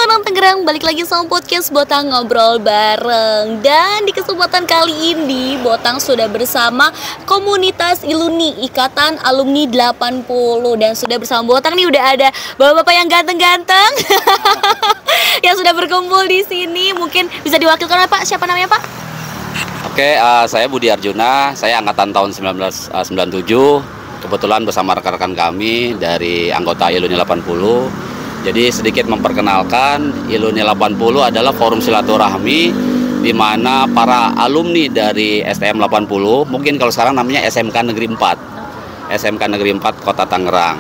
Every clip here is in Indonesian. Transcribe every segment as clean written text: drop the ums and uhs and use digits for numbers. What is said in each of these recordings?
Orang Tangerang, balik lagi sama podcast Botang Ngobrol Bareng. Dan di kesempatan kali ini Botang sudah bersama komunitas Iluni, Ikatan Alumni 80. Dan sudah bersama Botang nih udah ada bapak-bapak yang ganteng-ganteng yang sudah berkumpul di sini. Mungkin bisa diwakilkan oleh Pak, siapa namanya Pak? Oke, saya Budi Arjuna, saya angkatan tahun 1997. Kebetulan bersama rekan-rekan kami dari anggota Iluni 80. Jadi sedikit memperkenalkan, Iluni 80 adalah forum silaturahmi di mana para alumni dari STM 80, mungkin kalau sekarang namanya SMK Negeri 4. SMK Negeri 4 Kota Tangerang.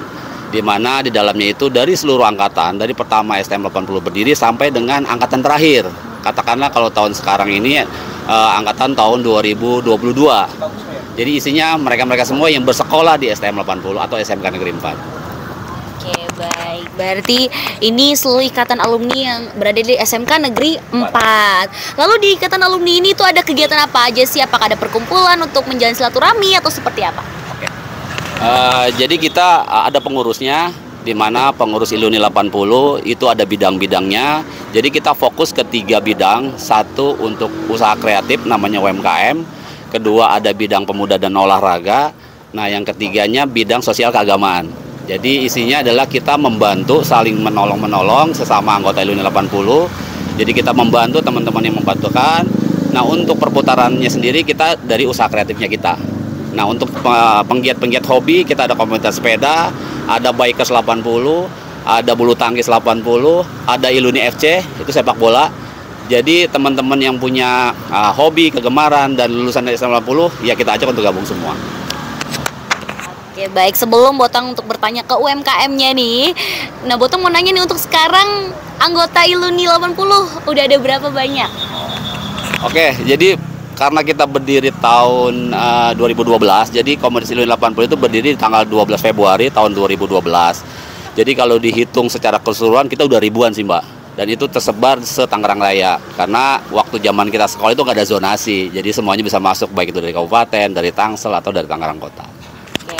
Di mana di dalamnya itu dari seluruh angkatan, dari pertama STM 80 berdiri sampai dengan angkatan terakhir. Katakanlah kalau tahun sekarang ini angkatan tahun 2022. Jadi isinya mereka-mereka semua yang bersekolah di STM 80 atau SMK Negeri 4. Oke, baik. Berarti ini seluruh ikatan alumni yang berada di SMK Negeri 4. Lalu di ikatan alumni ini tuh ada kegiatan apa aja sih? Apakah ada perkumpulan untuk menjalin silaturahmi atau seperti apa? Oke. Jadi kita ada pengurusnya, di mana pengurus Iluni 80 itu ada bidang-bidangnya. Jadi kita fokus ke 3 bidang. Satu untuk usaha kreatif namanya UMKM. Kedua ada bidang pemuda dan olahraga. Nah yang ketiganya bidang sosial keagamaan. Jadi isinya adalah kita membantu saling menolong-menolong sesama anggota Iluni 80. Jadi kita membantu teman-teman yang membantukan. Nah untuk perputarannya sendiri kita dari usaha kreatifnya kita. Nah untuk penggiat-penggiat hobi kita ada komunitas sepeda, ada bikers 80, ada bulu tangkis 80, ada Iluni FC itu sepak bola. Jadi teman-teman yang punya hobi, kegemaran, dan lulusan dari STM 80, ya kita ajak untuk gabung semua. Oke, baik. Sebelum Botang untuk bertanya ke UMKM-nya nih, nah Botang mau nanya nih, untuk sekarang anggota Iluni 80 udah ada berapa banyak? Oke, jadi karena kita berdiri tahun 2012, jadi komunitas Iluni 80 itu berdiri di tanggal 12 Februari tahun 2012. Jadi kalau dihitung secara keseluruhan kita udah ribuan sih Mbak. Dan itu tersebar se-Tangerang Raya. Karena waktu zaman kita sekolah itu nggak ada zonasi. Jadi semuanya bisa masuk, baik itu dari kabupaten, dari Tangsel, atau dari Tangerang Kota. Oke.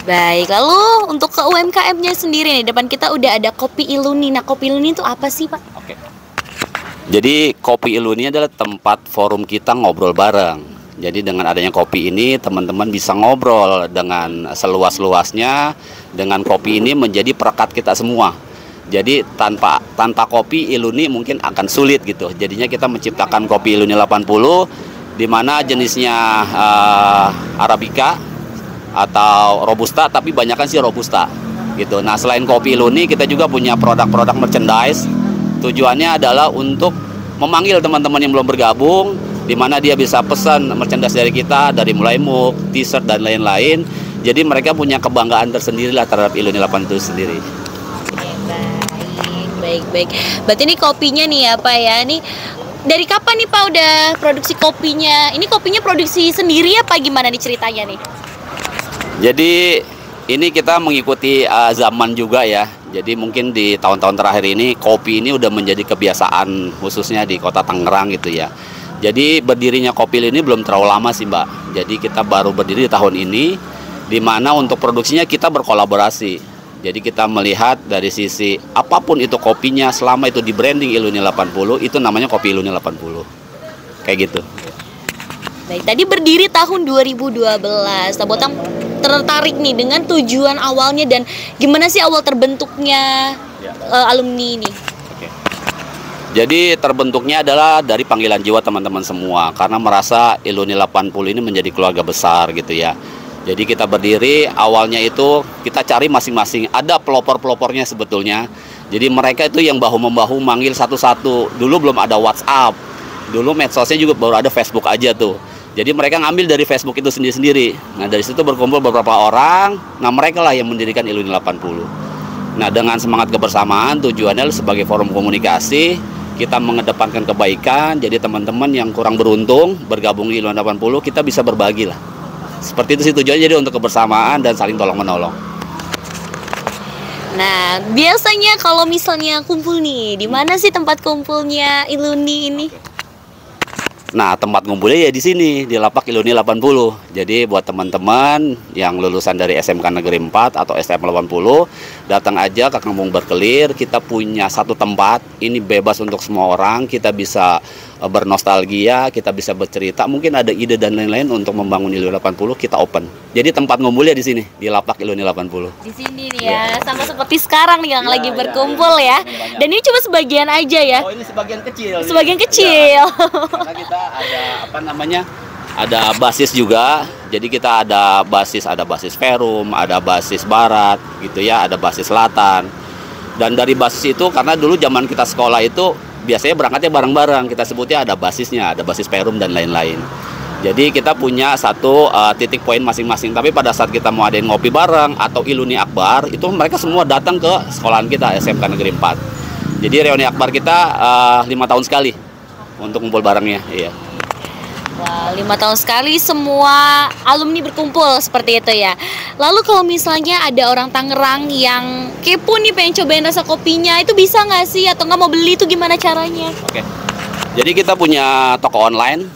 Baik, lalu untuk ke UMKM-nya sendiri nih, depan kita udah ada Kopi Iluni. Nah, Kopi Iluni itu apa sih, Pak? Oke. Jadi Kopi Iluni adalah tempat forum kita ngobrol bareng. Jadi dengan adanya kopi ini, teman-teman bisa ngobrol dengan seluas-luasnya. Dengan kopi ini menjadi perekat kita semua. Jadi tanpa kopi Iluni mungkin akan sulit gitu. Jadinya kita menciptakan kopi Iluni 80 di mana jenisnya Arabica atau Robusta, tapi banyakkan sih Robusta gitu. Nah, selain kopi Iluni kita juga punya produk-produk merchandise. Tujuannya adalah untuk memanggil teman-teman yang belum bergabung, di mana dia bisa pesan merchandise dari kita, dari mulai mug, t-shirt dan lain-lain. Jadi mereka punya kebanggaan tersendiri lah terhadap Iluni 80 itu sendiri. Baik. Berarti ini kopinya nih ya Pak ya. Ini dari kapan nih Pak udah produksi kopinya? Ini kopinya produksi sendiri apa gimana nih ceritanya nih? Jadi ini kita mengikuti zaman juga ya. Jadi mungkin di tahun-tahun terakhir ini kopi ini udah menjadi kebiasaan khususnya di Kota Tangerang gitu ya. Jadi berdirinya Kopi ini belum terlalu lama sih Mbak. Jadi kita baru berdiri di tahun ini, di mana untuk produksinya kita berkolaborasi. Jadi kita melihat dari sisi apapun itu kopinya, selama itu di branding Iluni 80, itu namanya Kopi Iluni 80. Kayak gitu. Baik, tadi berdiri tahun 2012. Nah, Botang tertarik nih dengan tujuan awalnya dan gimana sih awal terbentuknya alumni ini? Oke. Jadi terbentuknya adalah dari panggilan jiwa teman-teman semua, karena merasa Iluni 80 ini menjadi keluarga besar gitu ya. Jadi kita berdiri, awalnya itu kita cari masing-masing, ada pelopor-pelopornya sebetulnya. Jadi mereka itu yang bahu-membahu manggil satu-satu. Dulu belum ada WhatsApp, dulu medsosnya juga baru ada Facebook aja tuh. Jadi mereka ngambil dari Facebook itu sendiri-sendiri. Nah dari situ berkumpul beberapa orang, nah mereka lah yang mendirikan Iluni 80. Nah dengan semangat kebersamaan, tujuannya sebagai forum komunikasi, kita mengedepankan kebaikan. Jadi teman-teman yang kurang beruntung bergabung di Iluni 80, kita bisa berbagi lah. Seperti itu sih tujuannya, jadi untuk kebersamaan dan saling tolong-menolong. Nah, biasanya kalau misalnya kumpul nih, di mana sih tempat kumpulnya Iluni ini? Nah, tempat ngumpulnya ya di sini, di Lapak Iluni 80. Jadi buat teman-teman yang lulusan dari SMK Negeri 4 atau STM 80, datang aja ke Kampung Berkelir. Kita punya satu tempat, ini bebas untuk semua orang. Kita bisa bernostalgia, kita bisa bercerita, mungkin ada ide dan lain-lain untuk membangun Iluni 80, kita open. Jadi tempat ngumpulnya di sini, di Lapak Iluni 80. Di sini nih ya, sama seperti sekarang nih yang lagi berkumpul ya. Dan ini cuma sebagian aja ya. Oh, ini sebagian kecil. Sebagian kecil. Karena kita ada ada basis juga. Jadi kita ada basis Perum, ada basis Barat gitu ya, ada basis Selatan. Dan dari basis itu, karena dulu zaman kita sekolah itu biasanya berangkatnya bareng-bareng, kita sebutnya ada basisnya, ada basis Perum dan lain-lain. Jadi kita punya satu titik poin masing-masing. Tapi pada saat kita mau adain ngopi bareng atau Iluni Akbar, itu mereka semua datang ke sekolahan kita SMK Negeri 4. Jadi reuni Akbar kita 5 tahun sekali untuk ngumpul barengnya. Iya. Wah, 5 tahun sekali semua alumni berkumpul seperti itu ya. Lalu kalau misalnya ada orang Tangerang yang kepo nih pengen cobain rasa kopinya, itu bisa nggak sih? Atau nggak mau beli itu gimana caranya? Oke. Jadi kita punya toko online,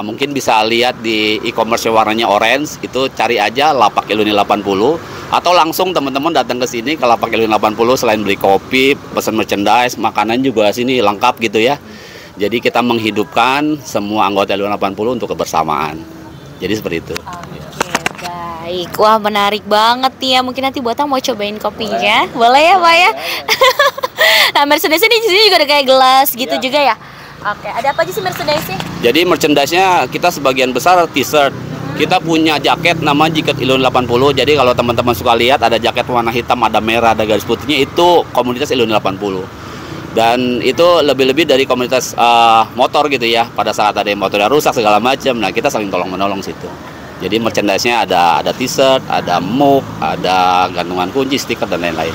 mungkin bisa lihat di e-commerce warnanya orange, itu cari aja Lapak Iluni 80. Atau langsung teman-teman datang ke sini ke Lapak Iluni 80, selain beli kopi, pesan merchandise, makanan juga sini lengkap gitu ya. Jadi kita menghidupkan semua anggota Iluni 80 untuk kebersamaan. Jadi seperti itu. Oke, baik. Wah, menarik banget nih ya. Mungkin nanti Botang mau cobain kopinya. Boleh ya, Pak ya? Nah, merchandise di sini juga ada kayak gelas gitu juga ya. Oke, ada apa aja sih merchandise-nya? Jadi merchandise-nya kita sebagian besar t-shirt. Kita punya jaket nama Jaket Iluni 80. Jadi kalau teman-teman suka lihat ada jaket warna hitam, ada merah, ada garis putihnya, itu komunitas Iluni 80. Dan itu lebih-lebih dari komunitas motor gitu ya. Pada saat ada yang motornya rusak segala macam, nah kita saling tolong-menolong situ. Jadi merchandise-nya ada t-shirt, ada mug, ada gantungan kunci, stiker dan lain-lain.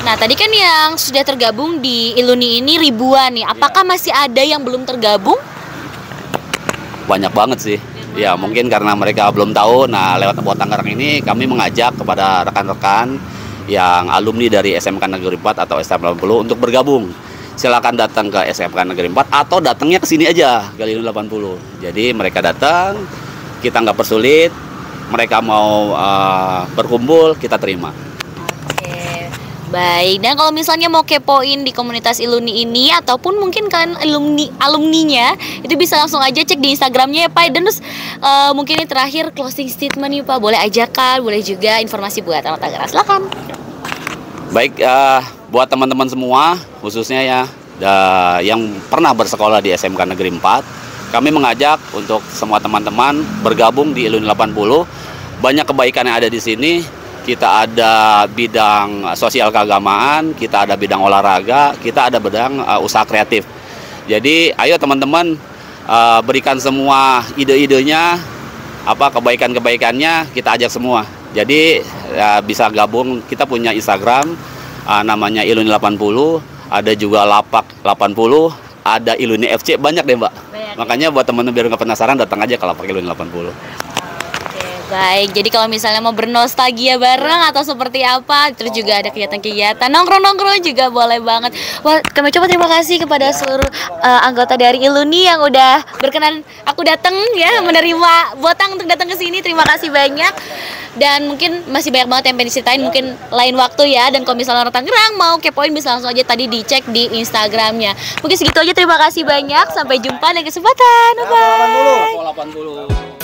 Nah, tadi kan yang sudah tergabung di Iluni ini ribuan nih. Apakah masih ada yang belum tergabung? Banyak banget sih. Ya, mungkin karena mereka belum tahu. Nah, lewat Buat Tangerang ini kami mengajak kepada rekan-rekan yang alumni dari SMK Negeri 4 atau STM 80 untuk bergabung. Silakan datang ke SMK Negeri 4 atau datangnya ke sini aja ke Iluni 80. Jadi mereka datang, kita nggak persulit, mereka mau berkumpul, kita terima. Oke, baik. Dan kalau misalnya mau kepoin di komunitas Iluni ini ataupun mungkin kalian alumninya, itu bisa langsung aja cek di Instagramnya ya Pak. Dan terus mungkin ini terakhir closing statement nih Pak, boleh ajakan, boleh juga informasi buat anak Tangerang. Silakan. Baik, buat teman-teman semua, khususnya ya yang pernah bersekolah di SMK Negeri 4, kami mengajak untuk semua teman-teman bergabung di Iluni 80. Banyak kebaikan yang ada di sini. Kita ada bidang sosial keagamaan, kita ada bidang olahraga, kita ada bidang usaha kreatif. Jadi ayo teman-teman, berikan semua ide-idenya, kebaikan-kebaikannya kita ajak semua. Jadi bisa gabung, kita punya Instagram namanya Iluni 80, ada juga Lapak 80, ada Iluni FC, banyak deh Mbak. Makanya buat teman-teman biar nggak penasaran, datang aja ke Lapak Iluni 80. Baik, jadi kalau misalnya mau bernostalgia bareng atau seperti apa, terus juga ada kegiatan-kegiatan, nongkrong-nongkrong juga boleh banget. Wah, kami coba terima kasih kepada seluruh anggota dari Iluni yang udah berkenan aku datang ya, menerima Botang untuk datang ke sini. Terima kasih banyak. Dan mungkin masih banyak banget yang pengen diceritain, mungkin lain waktu ya. Dan kalau misalnya orang Tangerang mau kepoin, bisa langsung aja tadi dicek di Instagramnya. Mungkin segitu aja, terima kasih banyak. Sampai jumpa di kesempatan. Bye-bye.